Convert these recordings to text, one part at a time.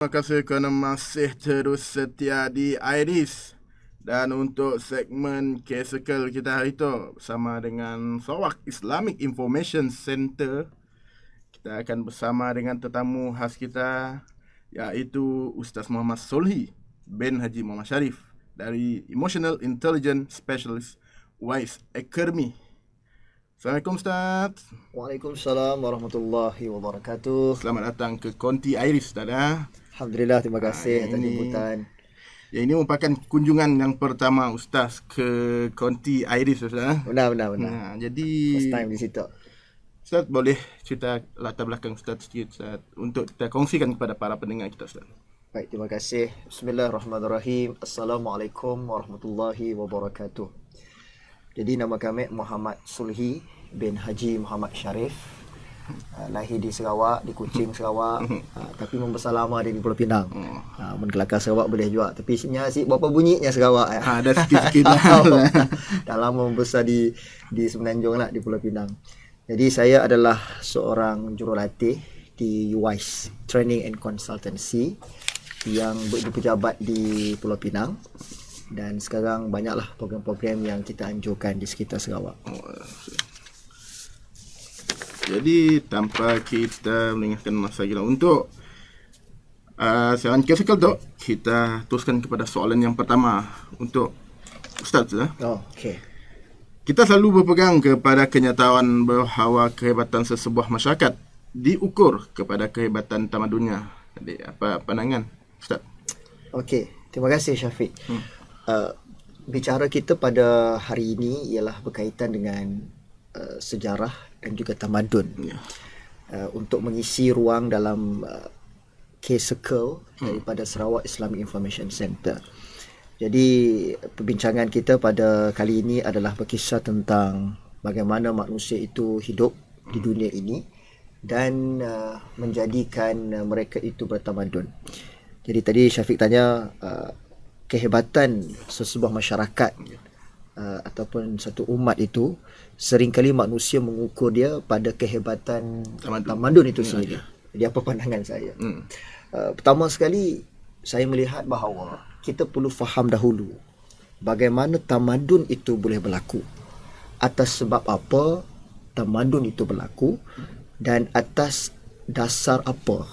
Terima kasih kerana masih terus setia di Iris. Dan untuk segmen K-Circle kita hari itu bersama dengan Sarawak Islamic Information Center, kita akan bersama dengan tetamu khas kita, iaitu Ustaz Muhammad Solhi bin Haji Muhammad Sharif dari Emotional Intelligence Specialist Wise Academy. Assalamualaikum Ustaz. Waalaikumsalam warahmatullahi wabarakatuh. Selamat datang ke Konti Iris Ustaz. Alhamdulillah, terima kasih atas jemputan. Ya, ini merupakan kunjungan yang pertama Ustaz ke Konti Iris Ustaz. Benar. Jadi First time di situ. Ustaz boleh cerita latar belakang Ustaz sikit Ustaz untuk kita kongsikan kepada para pendengar kita Ustaz. Baik, terima kasih. Bismillahirrahmanirrahim. Assalamualaikum warahmatullahi wabarakatuh. Jadi nama kami Muhammad Solhi bin Haji Muhammad Sharif. Lahir di Sarawak, di Kuching, Sarawak. Tapi membesar lama di Pulau Pinang. Kelakar Sarawak boleh juga. Tapi sebenarnya berapa bunyinya Sarawak. Ada sikit-sikit lah. Dah lama membesar di Semenanjung lah, di Pulau Pinang. Jadi saya adalah seorang jurulatih di UWISE Training and Consultancy yang berpejabat di Pulau Pinang. Dan sekarang banyaklah program-program yang kita anjurkan di sekitar Sarawak. Jadi tanpa kita melengahkan masa kita untuk siaran K-Circle tu, kita teruskan kepada soalan yang pertama untuk Ustaz. Okey. Kita selalu berpegang kepada kenyataan bahawa kehebatan sesebuah masyarakat diukur kepada kehebatan tamadunnya. Jadi apa pandangan Ustaz? Okey, terima kasih Syafiq. Bicara kita pada hari ini ialah berkaitan dengan sejarah dan juga tamadun. Untuk mengisi ruang dalam K-Circle daripada Sarawak Islamic Information Center. Jadi perbincangan kita pada kali ini adalah berkisah tentang bagaimana manusia itu hidup di dunia ini dan menjadikan mereka itu bertamadun. Jadi tadi Syafiq tanya kehebatan sesebuah masyarakat ataupun satu umat itu, seringkali manusia mengukur dia pada kehebatan tamadun itu sendiri. Jadi apa pandangan saya? Pertama sekali, saya melihat bahawa kita perlu faham dahulu bagaimana tamadun itu boleh berlaku, atas sebab apa tamadun itu berlaku, dan atas dasar apa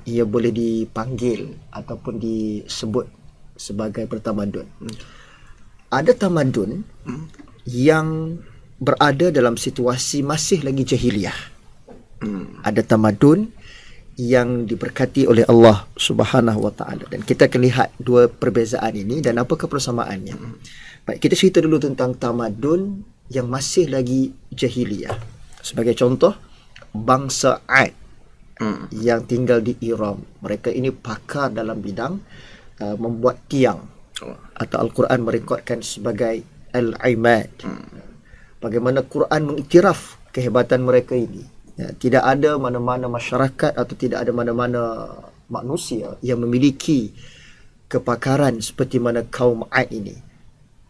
ia boleh dipanggil ataupun disebut sebagai bertamadun. Ada tamadun yang berada dalam situasi masih lagi jahiliah. Ada tamadun yang diberkati oleh Allah Subhanahu wa taala, dan kita akan lihat dua perbezaan ini dan apakah persamaannya. Baik, kita cerita dulu tentang tamadun yang masih lagi jahiliah. Sebagai contoh, bangsa Ad yang tinggal di Iram. Mereka ini pakar dalam bidang membuat tiang, atau Al-Quran merekodkan sebagai Al-Imad. Bagaimana Quran mengiktiraf kehebatan mereka ini. Tidak ada mana-mana masyarakat atau tidak ada mana-mana manusia yang memiliki kepakaran seperti mana kaum Ad ini.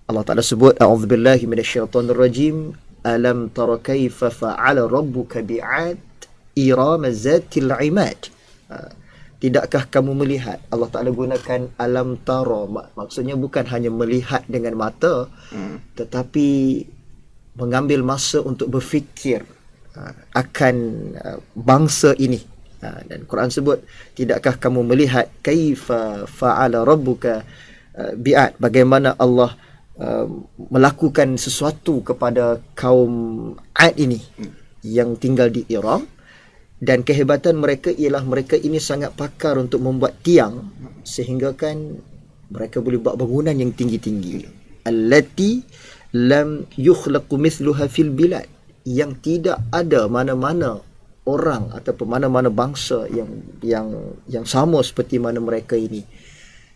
Allah Ta'ala sebut, A'udzubillahi minasyaitonirrajim, Alam tara kaifa fa'ala rabbuka bi'ad irama zatil imad. Tidakkah kamu melihat? Allah Ta'ala gunakan alam tara, maksudnya bukan hanya melihat dengan mata, tetapi mengambil masa untuk berfikir akan bangsa ini. Dan Quran sebut, tidakkah kamu melihat kaifa fa'ala rabbuka bi'ad, bagaimana Allah melakukan sesuatu kepada kaum Ad ini yang tinggal di Iram. Dan kehebatan mereka ialah mereka ini sangat pakar untuk membuat tiang, sehingga kan mereka boleh buat bangunan yang tinggi-tinggi. Allati lam yukhlaqu mithluha fil bilad, yang tidak ada mana-mana orang ataupun mana-mana bangsa yang sama seperti mana mereka ini.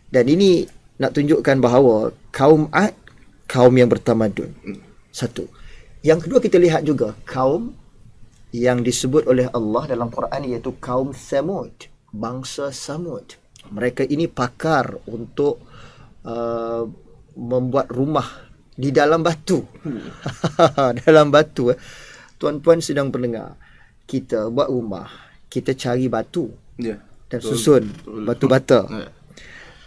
Dan ini nak tunjukkan bahawa kaum Ad, kaum yang bertamadun. Satu. Yang kedua, kita lihat juga kaum yang disebut oleh Allah dalam Quran, iaitu kaum Thamud, bangsa Samud. Mereka ini pakar untuk membuat rumah di dalam batu. Dalam batu. Tuan-puan sedang pendengar, kita buat rumah, kita cari batu. dan susun batu bata.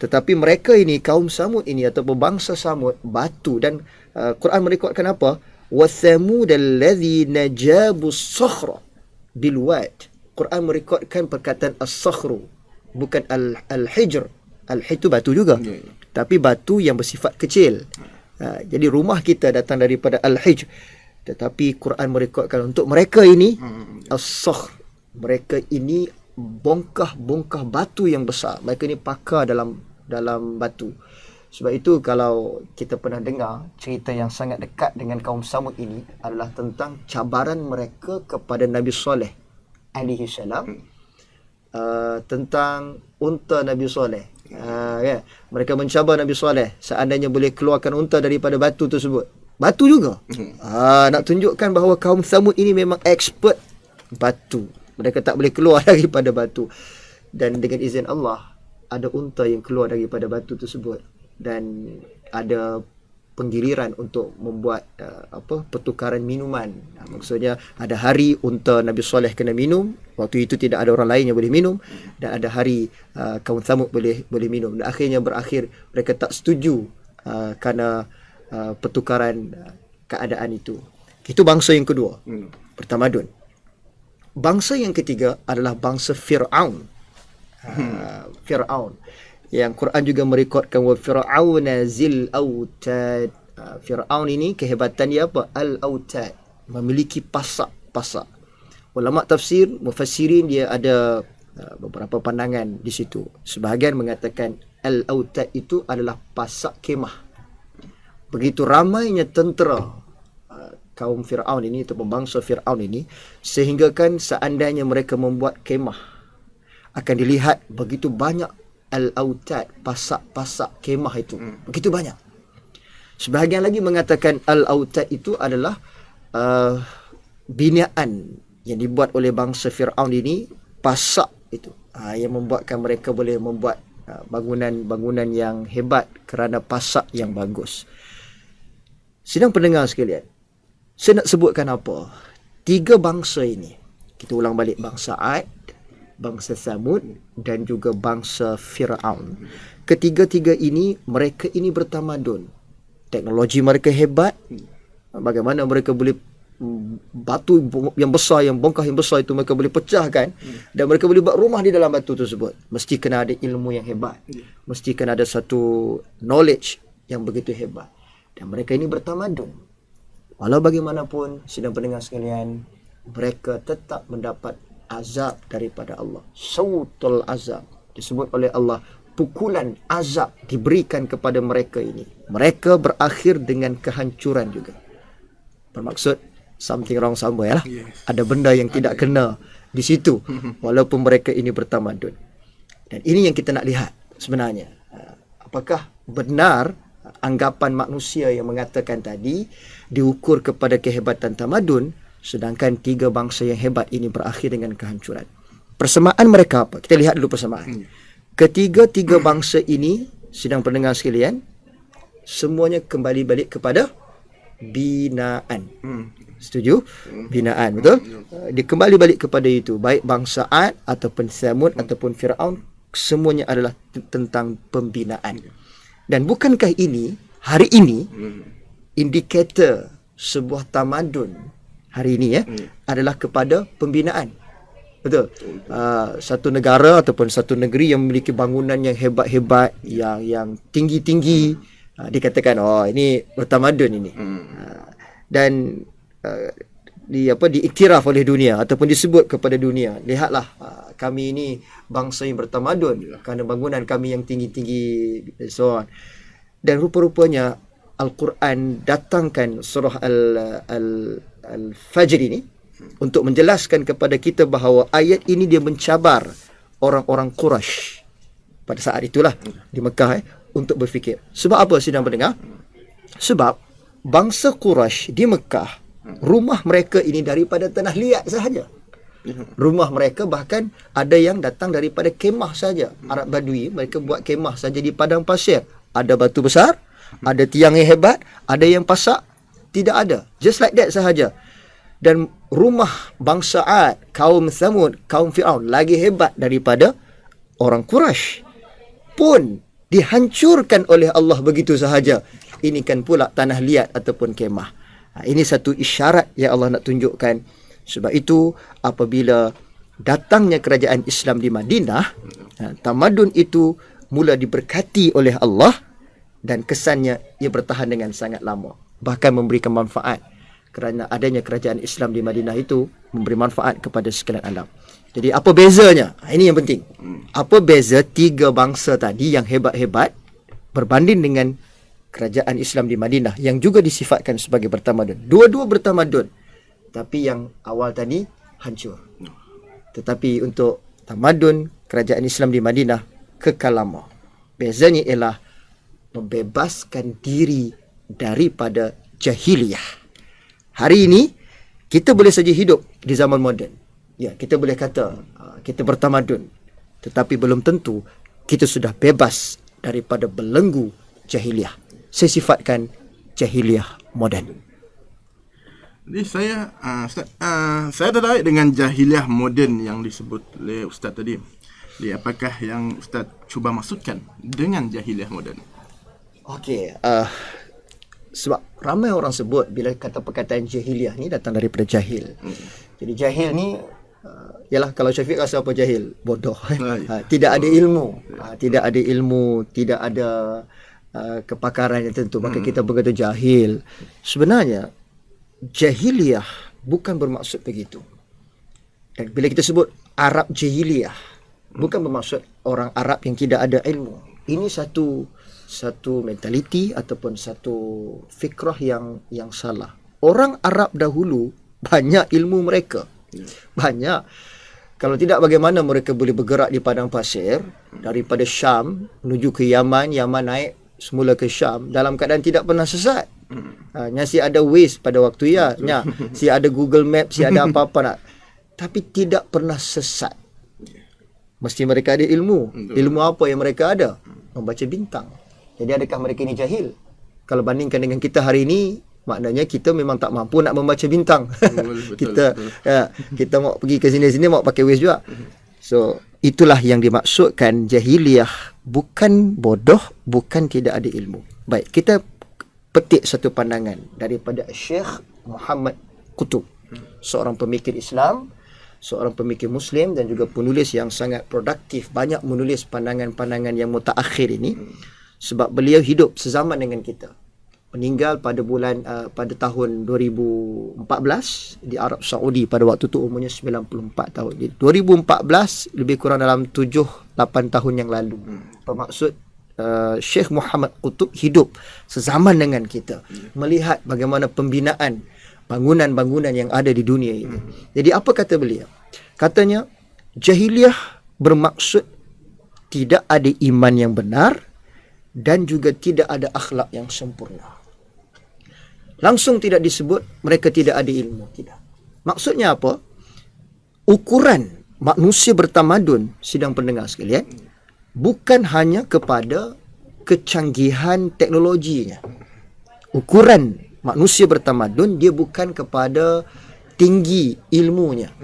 Tetapi mereka ini, kaum Samud ini ataupun bangsa Samud, batu. Dan Quran merekodkan apa? وَثَمُودَ الَّذِينَ جَابُوا الصَّخْرَ بِالْوَادِ. Quran merekodkan perkataan as-sakhru, bukan al-hijr. Al-hijr itu batu juga, tapi batu yang bersifat kecil. Jadi rumah kita datang daripada al-hijr. Tetapi Quran merekodkan untuk mereka ini as-sakhr. Mereka ini bongkah-bongkah batu yang besar. Mereka ini pakar dalam batu. Sebab itu kalau kita pernah dengar cerita yang sangat dekat dengan kaum Samud ini adalah tentang cabaran mereka kepada Nabi Saleh alaihi salam, tentang unta Nabi Saleh. Ya. Mereka mencabar Nabi Saleh seandainya boleh keluarkan unta daripada batu tersebut. Batu juga. Nak tunjukkan bahawa kaum Samud ini memang expert batu. Mereka tak boleh keluar daripada batu. Dan dengan izin Allah, ada unta yang keluar daripada batu tersebut. Dan ada penggiliran untuk membuat pertukaran minuman. Maksudnya ada hari unta Nabi Saleh kena minum, waktu itu tidak ada orang lain yang boleh minum, dan ada hari kaum Samud boleh minum. Dan akhirnya berakhir mereka tak setuju kerana pertukaran keadaan itu. Itu bangsa yang kedua, bertamadun. Bangsa yang ketiga adalah bangsa Fir'aun. Fir'aun yang Quran juga merekodkan wa fir'auna zil autad. Fir'aun ini kehebatan dia apa? Al-autad, memiliki pasak. Ulama tafsir, mufassirin, dia ada beberapa pandangan di situ. Sebahagian mengatakan al-autad itu adalah pasak kemah. Begitu ramainya tentera kaum Fir'aun ini atau bangsa Fir'aun ini, sehingga kan seandainya mereka membuat kemah, akan dilihat begitu banyak al-autad, pasak-pasak kemah itu. Begitu banyak. Sebahagian lagi mengatakan al-autad itu adalah binaan yang dibuat oleh bangsa Fir'aun ini, pasak itu. Yang membuatkan mereka boleh membuat bangunan-bangunan yang hebat kerana pasak yang bagus. Sidang pendengar sekalian, saya nak sebutkan apa? 3 bangsa ini. Kita ulang balik, bangsa Ad, bangsa Samud dan juga bangsa Fir'aun. Ketiga-tiga ini, mereka ini bertamadun. Teknologi mereka hebat. Bagaimana mereka boleh batu yang besar, yang bongkah yang besar itu mereka boleh pecahkan, dan mereka boleh buat rumah di dalam batu tersebut. Mesti kena ada ilmu yang hebat. Mesti kena ada satu knowledge yang begitu hebat. Dan mereka ini bertamadun. Walau bagaimanapun, sidang pendengar sekalian, mereka tetap mendapat azab daripada Allah. Sautul azab, disebut oleh Allah, pukulan azab diberikan kepada mereka ini. Mereka berakhir dengan kehancuran juga. Bermaksud something wrong somewhere lah. Ada benda yang tidak kena di situ, walaupun mereka ini bertamadun. Dan ini yang kita nak lihat sebenarnya. Apakah benar anggapan manusia yang mengatakan tadi diukur kepada kehebatan tamadun, sedangkan 3 bangsa yang hebat ini berakhir dengan kehancuran. Persamaan mereka apa? Kita lihat dulu persamaan. Ketiga-tiga bangsa ini, sidang pendengar sekalian, semuanya kembali balik kepada binaan. Setuju? Binaan, betul? Dia kembali balik kepada itu. Baik bangsa Ad ataupun Samud ataupun Fir'aun, semuanya adalah tentang pembinaan. Dan bukankah ini, hari ini, indikator sebuah tamadun hari ini adalah kepada pembinaan. Betul. Satu negara ataupun satu negeri yang memiliki bangunan yang hebat-hebat, yang tinggi-tinggi, dikatakan ini bertamadun ini. Dan diiktiraf oleh dunia ataupun disebut kepada dunia, lihatlah kami ini bangsa yang bertamadun kerana bangunan kami yang tinggi-tinggi, so on. Dan rupa-rupanya Al-Quran datangkan surah Al-Fajr ini untuk menjelaskan kepada kita bahawa ayat ini dia mencabar orang-orang Quraisy pada saat itulah di Mekah untuk berfikir. Sebab apa, sidang pendengar? Sebab bangsa Quraisy di Mekah, rumah mereka ini daripada tanah liat sahaja. Rumah mereka bahkan ada yang datang daripada kemah saja. Arab Badui, mereka buat kemah saja di padang pasir. Ada batu besar, ada tiang yang hebat, ada yang pasak, tidak ada. Just like that sahaja. Dan rumah bangsa Ad, kaum Samud, kaum Fir'aun lagi hebat daripada orang Quraisy pun dihancurkan oleh Allah begitu sahaja. Ini kan pula tanah liat ataupun kemah. Ini satu isyarat yang Allah nak tunjukkan. Sebab itu apabila datangnya kerajaan Islam di Madinah, tamadun itu mula diberkati oleh Allah dan kesannya ia bertahan dengan sangat lama, bahkan memberikan manfaat. Kerana adanya kerajaan Islam di Madinah itu memberi manfaat kepada sekalian alam. Jadi apa bezanya? Ini yang penting. Apa beza tiga bangsa tadi yang hebat-hebat berbanding dengan kerajaan Islam di Madinah yang juga disifatkan sebagai bertamadun? Dua-dua bertamadun, tapi yang awal tadi hancur. Tetapi untuk tamadun kerajaan Islam di Madinah kekal lama. Bezanya ialah membebaskan diri daripada jahiliyah. Hari ini kita boleh saja hidup di zaman moden. Ya, kita boleh kata kita bertamadun, tetapi belum tentu kita sudah bebas daripada belenggu jahiliyah. Saya sifatkan jahiliyah moden. Jadi saya saya tertarik dengan jahiliyah moden yang disebut oleh Ustaz tadi. Jadi apakah yang Ustaz cuba maksudkan dengan jahiliyah moden? Okey, sebab ramai orang sebut bila kata perkataan jahiliyah ni datang daripada jahil. Jadi jahil ni ialah kalau Syafiq rasa apa jahil? Bodoh. Tidak ada ilmu. Tidak ada ilmu, tidak ada kepakaran yang tentu. Maka kita berkata jahil. Sebenarnya jahiliyah bukan bermaksud begitu. Dan bila kita sebut Arab jahiliyah, bukan bermaksud orang Arab yang tidak ada ilmu. Ini satu mentaliti ataupun satu fikrah yang salah. Orang Arab dahulu banyak ilmu mereka. Banyak. Kalau tidak, bagaimana mereka boleh bergerak di padang pasir daripada Syam menuju ke Yaman, Yaman naik semula ke Syam dalam keadaan tidak pernah sesat. Si ada Waze pada waktu si ada Google Maps, si ada apa-apa nak. Tapi tidak pernah sesat. Mesti mereka ada ilmu. Ilmu apa yang mereka ada? Membaca bintang. Jadi adakah mereka ini jahil? Kalau bandingkan dengan kita hari ini, maknanya kita memang tak mampu nak membaca bintang. Kita mau pergi ke sini-sini mau pakai Waze juga. So, itulah yang dimaksudkan jahiliyah. Bukan bodoh, bukan tidak ada ilmu. Baik, kita petik satu pandangan daripada Syekh Muhammad Qutub, seorang pemikir Islam, seorang pemikir Muslim dan juga penulis yang sangat produktif, banyak menulis pandangan-pandangan yang mutaakhir ini. Sebab beliau hidup sezaman dengan kita. Meninggal pada tahun 2014 di Arab Saudi, pada waktu itu umurnya 94 tahun. Jadi 2014 lebih kurang dalam 7-8 tahun yang lalu. Bermaksud Syekh Muhammad Qutub hidup sezaman dengan kita, melihat bagaimana pembinaan bangunan-bangunan yang ada di dunia ini. Jadi apa kata beliau? Katanya jahiliyah bermaksud tidak ada iman yang benar dan juga tidak ada akhlak yang sempurna. Langsung tidak disebut mereka tidak ada ilmu, tidak. Maksudnya apa? Ukuran manusia bertamadun, sidang pendengar sekalian, bukan hanya kepada kecanggihan teknologinya. Ukuran manusia bertamadun dia bukan kepada tinggi ilmunya.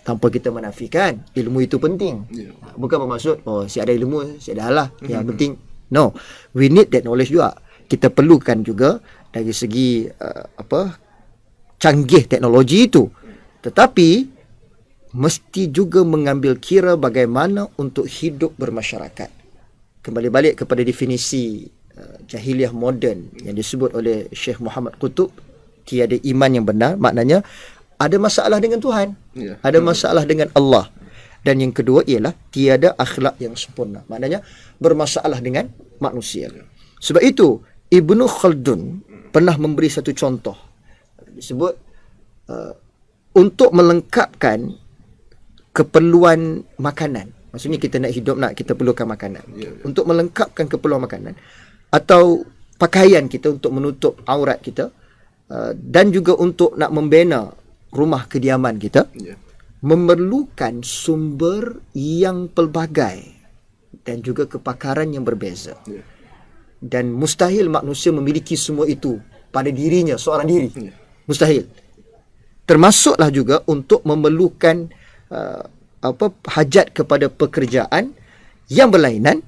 Tanpa kita menafikan ilmu itu penting. Bukan bermaksud si ada ilmu, si ada halah, yang penting. No, we need that knowledge juga. Kita perlukan juga dari segi canggih teknologi itu. Tetapi mesti juga mengambil kira bagaimana untuk hidup bermasyarakat. Kembali balik kepada definisi jahiliyah moden yang disebut oleh Syekh Muhammad Qutub, tiada iman yang benar, maknanya ada masalah dengan Tuhan, ada masalah dengan Allah. Dan yang kedua ialah tiada akhlak yang sempurna, maknanya bermasalah dengan manusia. Sebab itu Ibnu Khaldun pernah memberi satu contoh, disebut untuk melengkapkan keperluan makanan. Maksudnya kita nak hidup, kita perlukan makanan. Untuk melengkapkan keperluan makanan atau pakaian kita untuk menutup aurat kita, dan juga untuk nak membina rumah kediaman kita, memerlukan sumber yang pelbagai dan juga kepakaran yang berbeza. Dan mustahil manusia memiliki semua itu pada dirinya, seorang diri. Mustahil. Termasuklah juga untuk memerlukan hajat kepada pekerjaan yang berlainan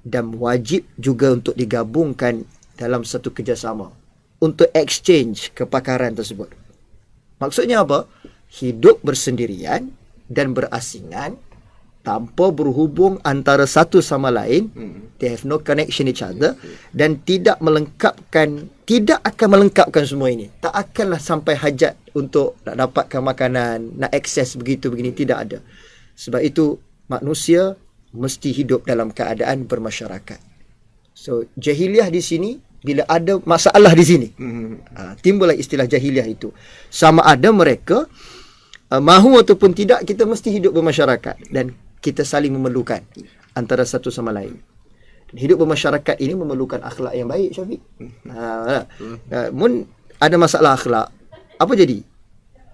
dan wajib juga untuk digabungkan dalam satu kerjasama untuk exchange kepakaran tersebut. Maksudnya apa? Hidup bersendirian dan berasingan tanpa berhubung antara satu sama lain, they have no connection each other, dan tidak akan melengkapkan semua ini. Tak akanlah sampai hajat untuk nak dapatkan makanan, nak akses begini, tidak ada. Sebab itu manusia mesti hidup dalam keadaan bermasyarakat. So jahiliah di sini, bila ada masalah di sini, timbullah istilah jahiliah itu. Sama ada mereka mahu ataupun tidak, kita mesti hidup bermasyarakat dan kita saling memerlukan antara satu sama lain. Hidup bermasyarakat ini memerlukan akhlak yang baik, Syafiq. Mun ada masalah akhlak, apa jadi?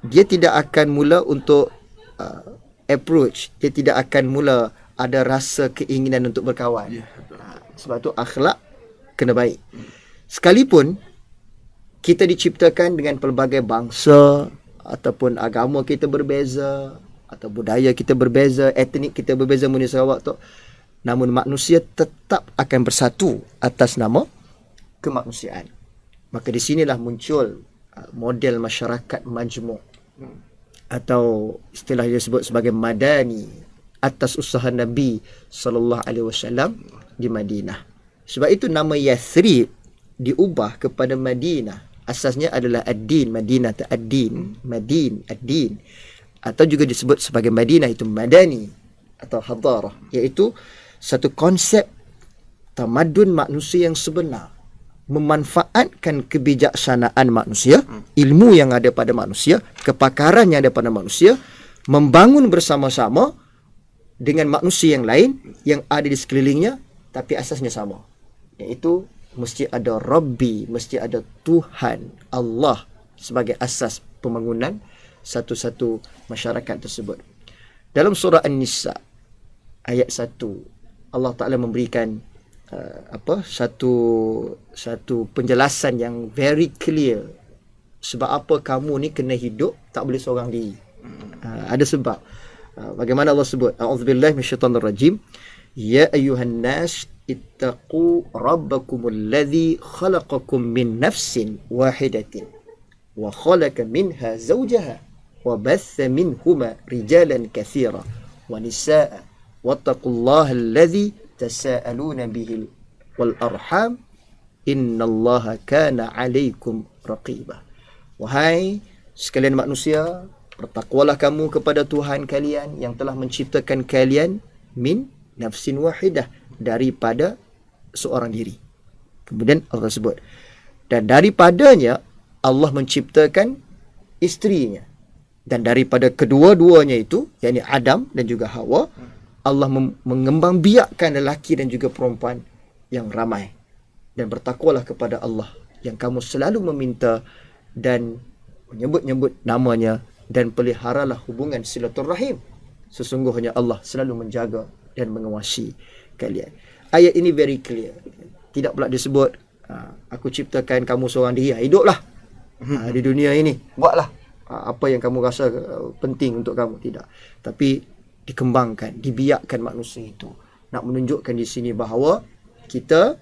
Dia tidak akan mula untuk approach, dia tidak akan mula ada rasa keinginan untuk berkawan. Sebab tu akhlak kena baik. Sekalipun kita diciptakan dengan pelbagai bangsa ataupun agama kita berbeza, atau budaya kita berbeza, etnik kita berbeza, Muni Sarawak tu, namun manusia tetap akan bersatu atas nama kemanusiaan. Maka di sinilah muncul model masyarakat majmuk, atau istilah dia sebut sebagai madani, atas usaha Nabi SAW di Madinah. Sebab itu nama Yathrib diubah kepada Madinah. Asasnya adalah ad-din, Madinah tu ad-din, Madin, ad-din. Atau juga disebut sebagai Madinah itu madani atau hadarah, iaitu satu konsep tamadun manusia yang sebenar, memanfaatkan kebijaksanaan manusia, ilmu yang ada pada manusia, kepakaran yang ada pada manusia, membangun bersama-sama dengan manusia yang lain yang ada di sekelilingnya, tapi asasnya sama, iaitu mesti ada Rabbi, mesti ada Tuhan, Allah sebagai asas pembangunan satu-satu masyarakat tersebut. Dalam surah An-Nisa ayat 1, Allah Ta'ala memberikan satu penjelasan yang very clear sebab apa kamu ni kena hidup tak boleh seorang diri. Ada sebab. Bagaimana Allah sebut? A'udzubillahi minasyaitonirrajim. Ya ayyuhan nas ittaqu rabbakumul ladzi khalaqakum min nafsin wahidatin wa khalaqa minha zawjaha وَبَثَّ مِنْهُمَا رِجَالًا كَثِيرًا وَنِسَاءً وَاتَّقُوا اللَّهَ الَّذِي تَسَاءَلُونَ بِهِ وَالْأَرْحَامَ إِنَّ اللَّهَ كَانَ عَلَيْكُمْ رَقِيبًا. Wahai sekalian manusia, bertakwalah kamu kepada Tuhan kalian yang telah menciptakan kalian min nafsin wahidah, daripada seorang diri. Kemudian Allah sebut, dan daripadanya Allah menciptakan isterinya. Dan daripada kedua-duanya itu, yakni Adam dan juga Hawa, Allah mengembangbiakkan lelaki dan juga perempuan yang ramai. Dan bertakwalah kepada Allah yang kamu selalu meminta dan menyebut-nyebut namanya, dan peliharalah hubungan silaturrahim. Sesungguhnya Allah selalu menjaga dan mengawasi kalian. Ayat ini very clear. Tidak pula disebut, aku ciptakan kamu seorang diri, hiduplah di dunia ini, buatlah apa yang kamu rasa penting untuk kamu. Tidak. Tapi dikembangkan, dibiakkan manusia itu. Nak menunjukkan di sini bahawa kita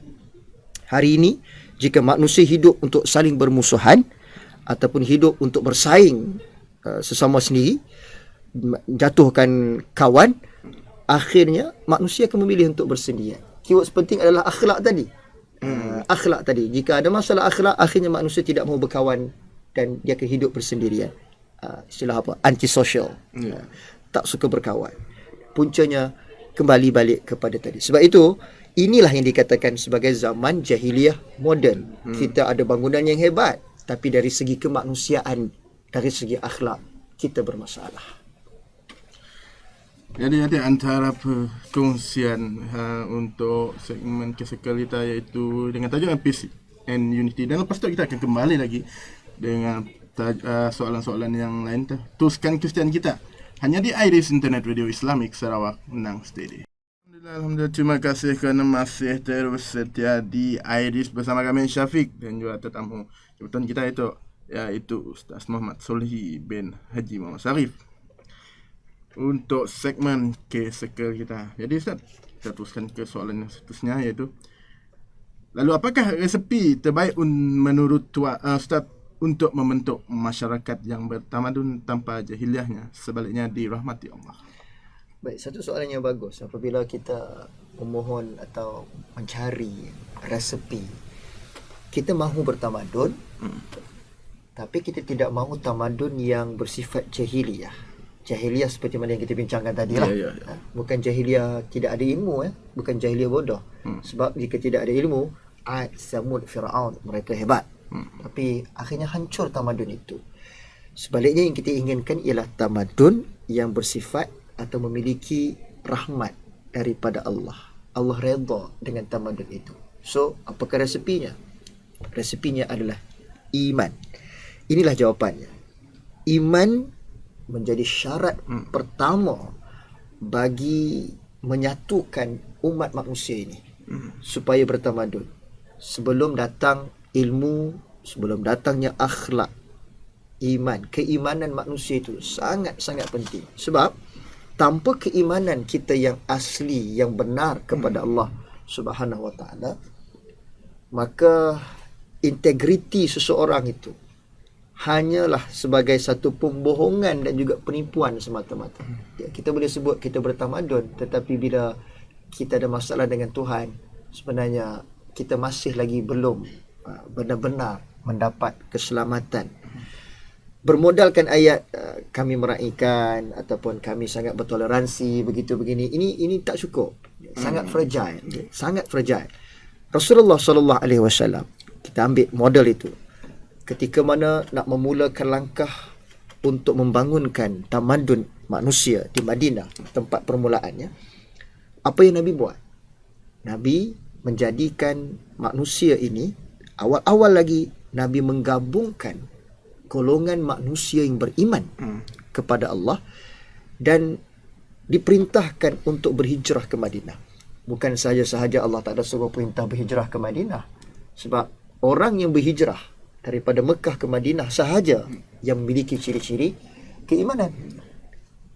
hari ini, jika manusia hidup untuk saling bermusuhan ataupun hidup untuk bersaing sesama sendiri, jatuhkan kawan, akhirnya manusia akan memilih untuk bersendirian. Keyword penting adalah akhlak tadi. Akhlak tadi. Jika ada masalah akhlak, akhirnya manusia tidak mahu berkawan dan dia akan hidup bersendirian. Istilah apa? Antisocial. Tak suka berkawan. Puncanya kembali balik kepada tadi. Sebab itu, inilah yang dikatakan sebagai zaman jahiliah moden. Kita ada bangunan yang hebat, tapi dari segi kemanusiaan, dari segi akhlak, kita bermasalah. Jadi ada antara perkongsian untuk segmen kesekal kita, iaitu dengan tajuk Peace and Unity. Dan lepas tu kita akan kembali lagi dengan soalan-soalan yang lain. Teruskan kesetiaan kita hanya di Iris Internet Radio Islamik Sarawak. Menang steady. Alhamdulillah, terima kasih kerana masih terus setia di Iris bersama kami Syafiq dan juga tetamu jemputan kita iaitu Ustaz Muhammad Solihi bin Haji Muhammad Sarif untuk segmen kesekal kita. Jadi Ustaz, kita teruskan ke soalan yang seterusnya, iaitu lalu apakah resepi terbaik menurut Ustaz untuk membentuk masyarakat yang bertamadun tanpa jahiliahnya, sebaliknya dirahmati Allah? Baik, satu soalan yang bagus. Apabila kita memohon atau mencari resepi, kita mahu bertamadun, tapi kita tidak mahu tamadun yang bersifat jahiliyah. Jahiliyah seperti mana yang kita bincangkan tadi lah. Bukan jahiliyah tidak ada ilmu, bukan jahiliyah bodoh. Sebab jika tidak ada ilmu, Ad, Samud, Fir'aun, mereka hebat. Tapi akhirnya hancur tamadun itu. Sebaliknya yang kita inginkan ialah tamadun yang bersifat atau memiliki rahmat daripada Allah. Allah redha dengan tamadun itu. So, apakah resepinya? Resepinya adalah iman. Inilah jawapannya. Iman menjadi syarat pertama bagi menyatukan umat manusia ini supaya bertamadun. Sebelum datang ilmu, sebelum datangnya akhlak, iman, keimanan manusia itu sangat-sangat penting. Sebab tanpa keimanan kita yang asli, yang benar kepada Allah Subhanahu wa taala, maka integriti seseorang itu hanyalah sebagai satu pembohongan dan juga penipuan semata-mata. Ya, kita boleh sebut kita bertamadun, tetapi bila kita ada masalah dengan Tuhan, sebenarnya kita masih lagi belum benar-benar mendapat keselamatan. Bermodalkan ayat kami meraihkan ataupun kami sangat bertoleransi begitu begini, ini tak cukup. Sangat fragile, sangat fragile. Rasulullah sallallahu alaihi wasallam, kita ambil model itu. Ketika mana nak memulakan langkah untuk membangunkan tamadun manusia di Madinah, tempat permulaannya, apa yang Nabi buat? Nabi menjadikan manusia ini, awal-awal lagi Nabi menggabungkan golongan manusia yang beriman kepada Allah dan diperintahkan untuk berhijrah ke Madinah. Bukan sahaja-sahaja Allah tak ada suruh perintah berhijrah ke Madinah. Sebab orang yang berhijrah daripada Mekah ke Madinah sahaja yang memiliki ciri-ciri keimanan.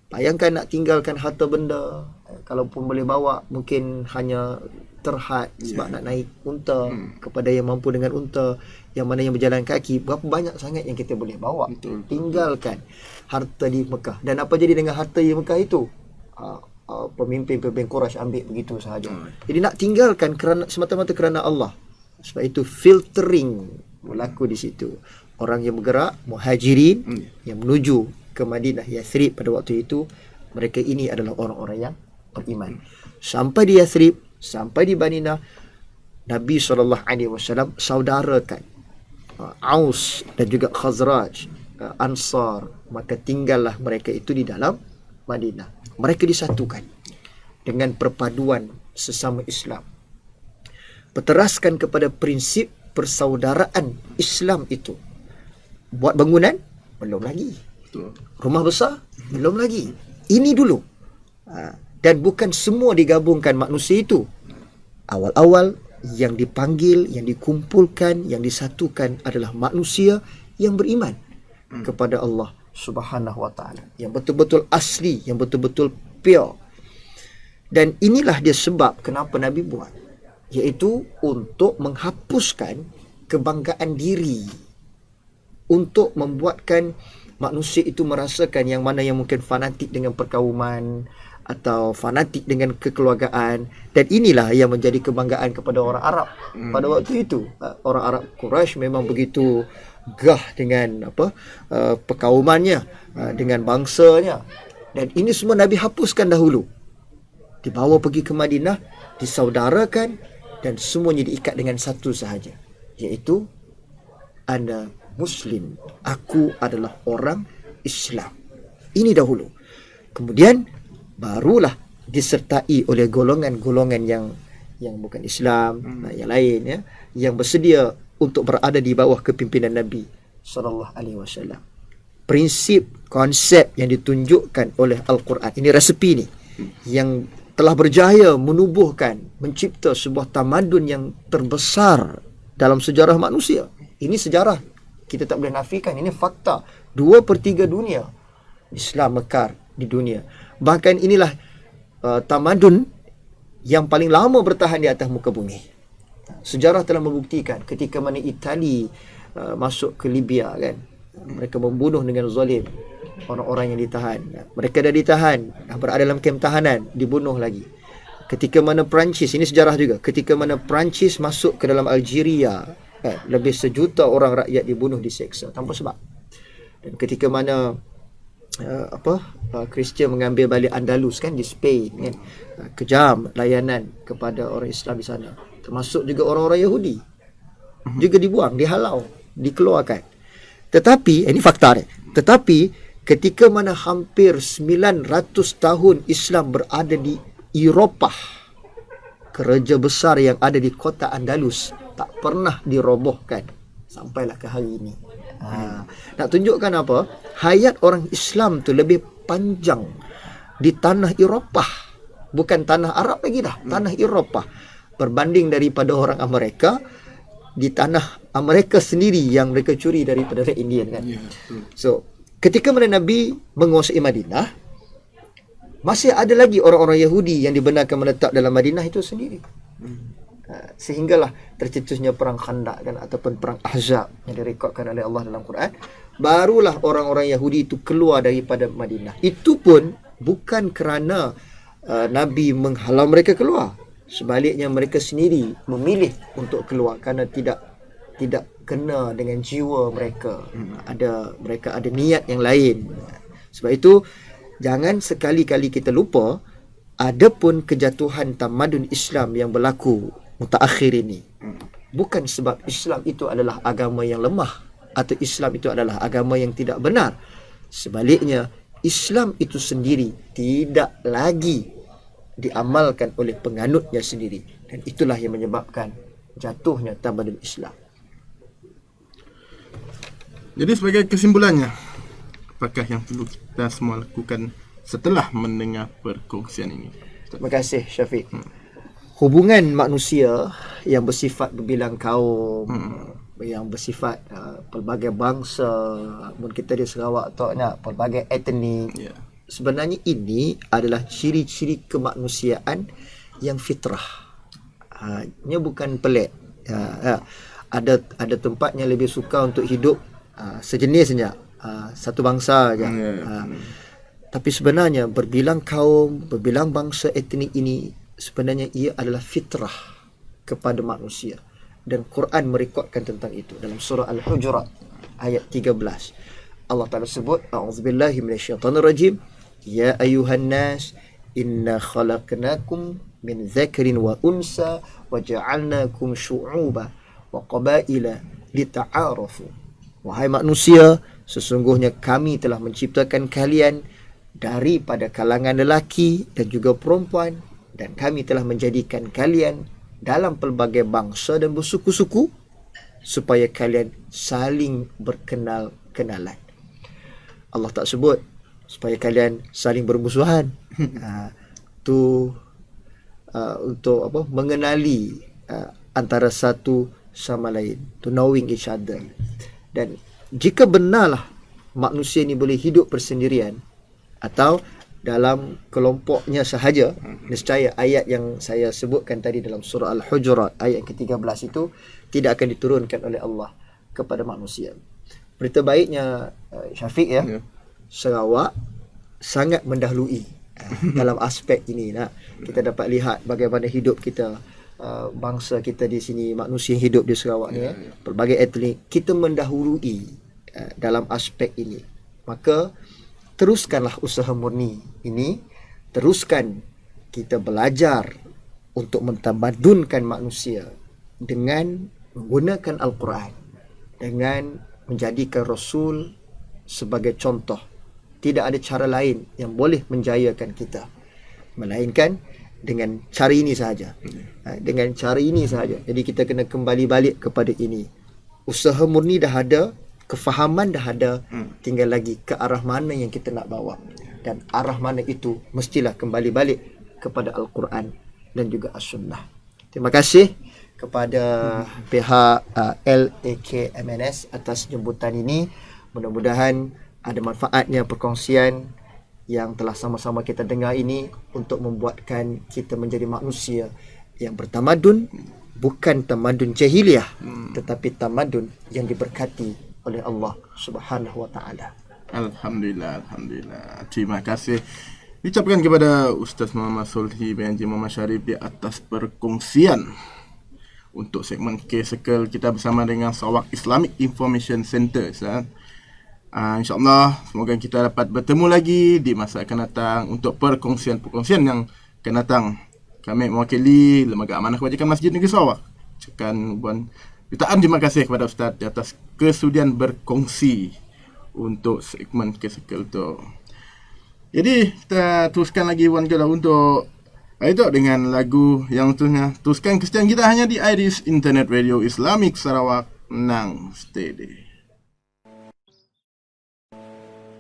Bayangkan nak tinggalkan harta benda, kalaupun boleh bawa mungkin hanya terhad sebab nak naik unta kepada yang mampu dengan unta, yang mana yang berjalan kaki, berapa banyak sangat yang kita boleh bawa. Tinggalkan harta di Mekah. Dan apa jadi dengan harta di Mekah itu? Pemimpin-pemimpin Quraisy ambil begitu sahaja. Jadi nak tinggalkan kerana semata-mata kerana Allah. Sebab itu filtering berlaku di situ. Orang yang bergerak, muhajirin yang menuju ke Madinah Yathrib pada waktu itu, mereka ini adalah orang-orang yang beriman. Sampai di Yathrib, sampai di Madinah, Nabi SAW saudarakan Aus dan juga Khazraj, Ansar, maka tinggallah mereka itu di dalam Madinah. Mereka disatukan dengan perpaduan sesama Islam. Berteraskan kepada prinsip persaudaraan Islam itu. Buat bangunan? Belum lagi. Rumah besar? Belum lagi. Ini dulu. Dan bukan semua digabungkan manusia itu. Awal-awal yang dipanggil, yang dikumpulkan, yang disatukan adalah manusia yang beriman kepada Allah Subhanahu wa taala, yang betul-betul asli, yang betul-betul pure. Dan inilah dia sebab kenapa Nabi buat, iaitu untuk menghapuskan kebanggaan diri, untuk membuatkan manusia itu merasakan yang mana yang mungkin fanatik dengan perkauman atau fanatik dengan kekeluargaan. Dan inilah yang menjadi kebanggaan kepada orang Arab pada waktu itu. Orang Arab Quraisy memang begitu gah dengan perkaumannya, dengan bangsanya. Dan ini semua Nabi hapuskan dahulu. Dibawa pergi ke Madinah, disaudarakan, dan semuanya diikat dengan satu sahaja, iaitu Anda Muslim, aku adalah orang Islam. Ini dahulu. Kemudian barulah disertai oleh golongan-golongan yang bukan Islam, yang lain, ya, yang bersedia untuk berada di bawah kepimpinan Nabi sallallahu alaihi wasallam. Prinsip, konsep yang ditunjukkan oleh Al-Quran, ini resepi ni yang telah berjaya menubuhkan, mencipta sebuah tamadun yang terbesar dalam sejarah manusia. Ini sejarah, kita tak boleh nafikan, ini fakta. 2/3 dunia Islam mekar di dunia. Bahkan inilah tamadun yang paling lama bertahan di atas muka bumi. Sejarah telah membuktikan ketika mana Itali masuk ke Libya kan, mereka membunuh dengan zalim orang-orang yang ditahan. Mereka dah ditahan, dah berada dalam kem tahanan, dibunuh lagi. Ketika mana Perancis, ini sejarah juga, ketika mana Perancis masuk ke dalam Algeria, lebih 1 juta orang rakyat dibunuh, diseksa tanpa sebab. Dan ketika mana Kristian mengambil balik Andalus kan di Spain kan, kejam layanan kepada orang Islam di sana, termasuk juga orang-orang Yahudi juga dibuang, dihalau, dikeluarkan. Tetapi ini fakta ni. Tetapi ketika mana hampir 900 tahun Islam berada di Eropah, gereja besar yang ada di kota Andalus tak pernah dirobohkan sampailah ke hari ini. Nak tunjukkan apa? Hayat orang Islam tu lebih panjang di tanah Eropah, bukan tanah Arab lagi dah, tanah Eropah, berbanding daripada orang Amerika di tanah Amerika sendiri yang mereka curi daripada Red Indian kan. So ketika mana Nabi menguasai Madinah, masih ada lagi orang-orang Yahudi yang dibenarkan menetap dalam Madinah itu sendiri. Sehinggalah tercetusnya perang Khandaq kan, ataupun perang Ahzab yang direkodkan oleh Allah dalam Quran. Barulah orang-orang Yahudi itu keluar daripada Madinah. Itu pun bukan kerana Nabi menghalau mereka keluar. Sebaliknya mereka sendiri memilih untuk keluar kerana tidak kena dengan jiwa mereka. Mereka ada niat yang lain. Sebab itu jangan sekali-kali kita lupa ada pun kejatuhan tamadun Islam yang berlaku mutaakhir ini. Bukan sebab Islam itu adalah agama yang lemah atau Islam itu adalah agama yang tidak benar. Sebaliknya, Islam itu sendiri tidak lagi diamalkan oleh penganutnya sendiri. Dan itulah yang menyebabkan jatuhnya tamadun Islam. Jadi sebagai kesimpulannya, apakah yang perlu kita semua lakukan setelah mendengar perkongsian ini? Terima kasih Syafiq. Hubungan manusia yang bersifat berbilang kaum, yang bersifat pelbagai bangsa, mungkin kita di Sarawak atau pelbagai etnik, sebenarnya ini adalah ciri-ciri kemanusiaan yang fitrah. Ini bukan pelik. Ada tempatnya lebih suka untuk hidup sejenis saja, satu bangsa saja. Tapi sebenarnya berbilang kaum, berbilang bangsa etnik ini sebenarnya ia adalah fitrah kepada manusia. Dan Quran merekodkan tentang itu dalam surah Al-Hujurat ayat 13. Allah Ta'ala sebut, a'udzubillahi minasyaitonirrajim, ya ayuhan nas inna khalaqnakum min dzakarin wa unsa wa ja'alnakum syu'uba wa qabaila lita'arafu. Wahai manusia, sesungguhnya kami telah menciptakan kalian daripada kalangan lelaki dan juga perempuan, dan kami telah menjadikan kalian dalam pelbagai bangsa dan bersuku-suku supaya kalian saling berkenal-kenalan. Allah tak sebut supaya kalian saling bermusuhan. Untuk mengenali antara satu sama lain, to knowing each other. Dan jika benarlah manusia ini boleh hidup bersendirian atau dalam kelompoknya sahaja, nescaya ayat yang saya sebutkan tadi dalam surah Al-Hujurat ayat ke-13 itu tidak akan diturunkan oleh Allah kepada manusia. Berita baiknya Syafiq Sarawak sangat mendahului dalam aspek ini. Kita dapat lihat bagaimana hidup kita, bangsa kita di sini, manusia yang hidup di Sarawak ni, pelbagai etnik, kita mendahului dalam aspek ini. Maka teruskanlah usaha murni ini, teruskan kita belajar untuk mentamadunkan manusia dengan menggunakan Al-Quran, dengan menjadikan Rasul sebagai contoh. Tidak ada cara lain yang boleh menjayakan kita melainkan dengan cara ini sahaja. Dengan cara ini sahaja. Jadi kita kena kembali balik kepada ini. Usaha murni dah ada, kefahaman dah ada, tinggal lagi ke arah mana yang kita nak bawa. Dan arah mana itu mestilah kembali balik kepada Al-Quran dan juga As-Sunnah. Terima kasih kepada pihak LAKMNS atas jemputan ini. Mudah-mudahan ada manfaatnya perkongsian yang telah sama-sama kita dengar ini untuk membuatkan kita menjadi manusia yang bertamadun, bukan tamadun jahiliah, tetapi tamadun yang diberkati oleh Allah Subhanahu wa taala. Alhamdulillah, alhamdulillah. Terima kasih diucapkan kepada Ustaz Muhammad Sulhi bin Haji Muhammad Sharif di atas perkongsian untuk segmen K-Circle kita bersama dengan Sarawak Islamic Information Center. InsyaAllah semoga kita dapat bertemu lagi di masa akan datang untuk perkongsian-perkongsian yang akan datang. Kami mewakili Lembaga Amanah Kebajikan Masjid Negeri Sarawak ucapkan jutaan terima kasih kepada Ustaz di atas kesudian berkongsi untuk segmen K-Circle tu. Jadi kita teruskan lagi untuk itu dengan lagu yang teruskan kesetiaan kita hanya di Iris Internet Radio Islamic Sarawak. Nang steady.